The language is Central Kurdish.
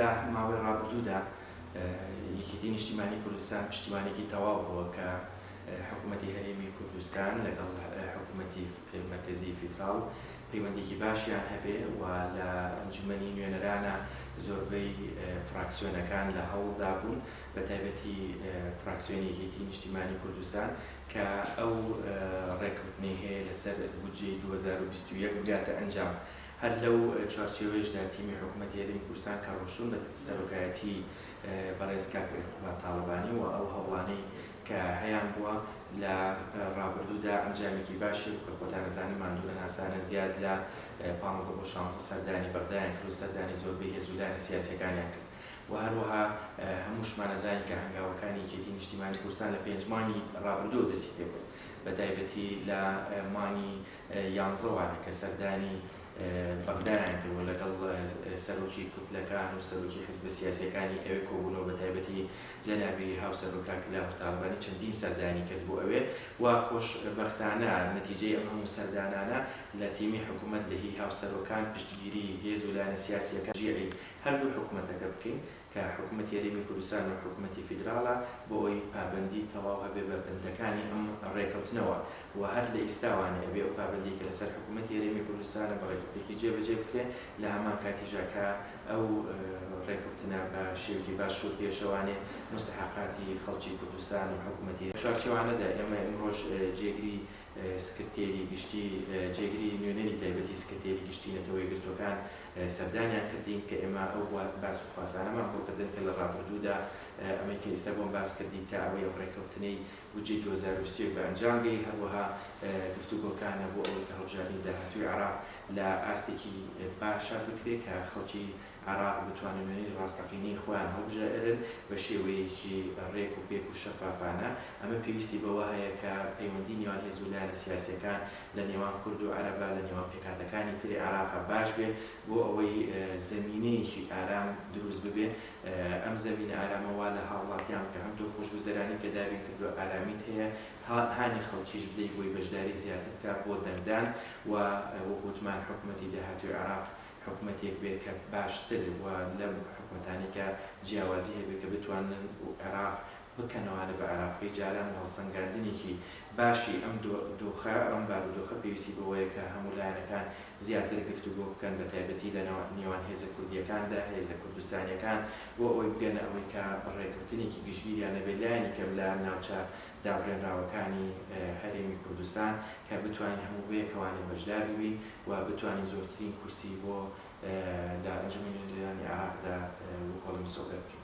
لە ماوەی ڕابردوودا یەکێتی نیشتیمانی کوردستان پشتیوانێکی تەواو بووە کە حکوومەتی هەرێمی کوردستان لەگەڵ حکوومەتی مرکزی فیدراڵ پەیوەندێکی باشیان هەبێ و لە ئەنجومەنی نوێنەرانە زۆربەی فراکسیۆنەکان لە هەوڵدا بوون بە تایبەتی فراکسیۆنی یەکێتی نیشتیمانی کوردستان کە ئەو ڕێککەوتنەی هەیە لەسەر بودجەی 2021 بگاتە ئەنجام. هەر لەو چوارچێوەیەشدا تیمی حکوومەتی هەرێمی کوردستان کە ڕۆشتون بە سەرۆکایەتی بەڕێز کاک عقوبات تاڵبانی و ئەو هەوڵانەی کە هەیان بووە لە ڕابردوودا ئەنجامێکی باشی کە خۆتان نەزانن ماندوو ناسانە زیاد لە 15 بۆ 16 سەردانی بەغدایان کرد و سەردانی زۆربەی هێزولایەنە سیاسیەکانیان کرد و هەروەها هەمووشمان نەزانین کە هەنگاوەکانی یەکێتی نیشتیمانی کوردستان لە 5 مانگی ڕابردوو دەستی پێ کرد بە تایبەتی لە مانگی 11 کە سەردانی بەغدایان کرد و لەگەڵ سەرۆکی کوتلەکان و سەرۆکی حیزبە سیاسیەکانی ئەوێ کۆبوونەوە بە تایبەتی جەنابی هاوسەرۆکا کاک تاڵبانی چەندین سەردانی کرد بۆ ئەوێ و خۆشبەختانە نەتیجەی ئەم هەموو سەردانانە لە تیمی حکوومەت دەهی هاوسەرۆکان پشتگیری هێز و لایەنە سیاسیەکان ژێعی هەردوو حکوومەتەکە بکەین کە حکوومەتی هەرێمی کوردستان و حکوومەتی فیدراڵە بۆ ئەوی پابەندی تەواو هەبێ بە بەندەکانی ئەم ڕێکەوتنەوە و هەر لە ئیستاوانە ئەبێ ئەو پابەندی کە لەسەر حکوومەتی هەرێمی کوردستانە بە ڕێکەوتێکی جێبەجێ بکرێ لە هەمان کاتیژا کە ئەو ڕێکەوتنە بە شێوەیەکی باش و پێشەوانێ مستحقاتی خەڵکی کوردستان و حکوومەتی چوارچێوانەدا ئێمە ئەمڕۆژ جێگری سکرتێری گشتی جێگری نوێنەری تایبەتی سکرتێری گشتی نەتەوەی گرتوەکان سەردانیان کردین کە ئێمە ئەو باس و خوازانەمان بۆ کردن کە لە ڕابردوودا ئەمەی کە ئێستا بۆم باس کردی تا ئەوەی ئەو ڕێکەوتنەی بودجەی 2021 بە ئەنجام گەی هەروەها گفتوگۆکانە بۆ ئەوەی کە هەڵبژاردننی داهاتووی عێراق لە ئاستێکی باشە بکرێت کە خەڵکی عێراق بتوانن وێنەی ڕاستەقینەی خۆیان هەڵبژێرن بە شێوەیەکی ڕێک و پێک و شەفافانە. ئەمە پێویستی بەوە هەیە کە پەیوەندی نێوان هێز و لایەنە سیاسیەکان لە نێوان کورد و عەرەبە لە نێوان پێکهاتەکانی تری عێراقا باش بێت بۆ ئەوەی زەمینەیەکی ئارام دروست ببێت. ئەم زەمینە ئارامەوە لە هاوڵاتیان کە هەموو خۆشگوزەرانی کە دابین کردووە ئارامیت هەیە هانی خەڵکیش بدەیت بۆی بەشداری زیاتر بکات بۆ دەنگدان و وەکوتمان حکوومەتی داهاتووی عێراق حکوومەتێک بێت کە باشتر و لەم حکوومەتانی کە جیاوازی هەبێت کە بتوانن عێراق بکەنەوە بە عێراقی جاران هەڵسەنگاندنێکی باشی ئەم دۆخە ئەم بارودۆخە پێویستی بەوەیە کە هەموو لایەنەکان زیاتر گفتوگۆ بکەن بە تایبەتی لە نێوان هێزە کوردیەکاندا هێزە کوردستانیەکان بۆ ئەوەی بگەنە ئەوەی کە ڕێکەوتنێکی گشتگیریان لەبێت لایەنی کەم لە ناوچە دابڕێنراوەکانی هەرێمی کوردستان کە بتوانین هەموو بەیەکەوانێ بەشدار ببین و بتوانین زۆرترین کورسی بۆ لە ئەنجومەنی نوێنەرانی عێراقدا وەکۆڵە مسۆدە بکەین.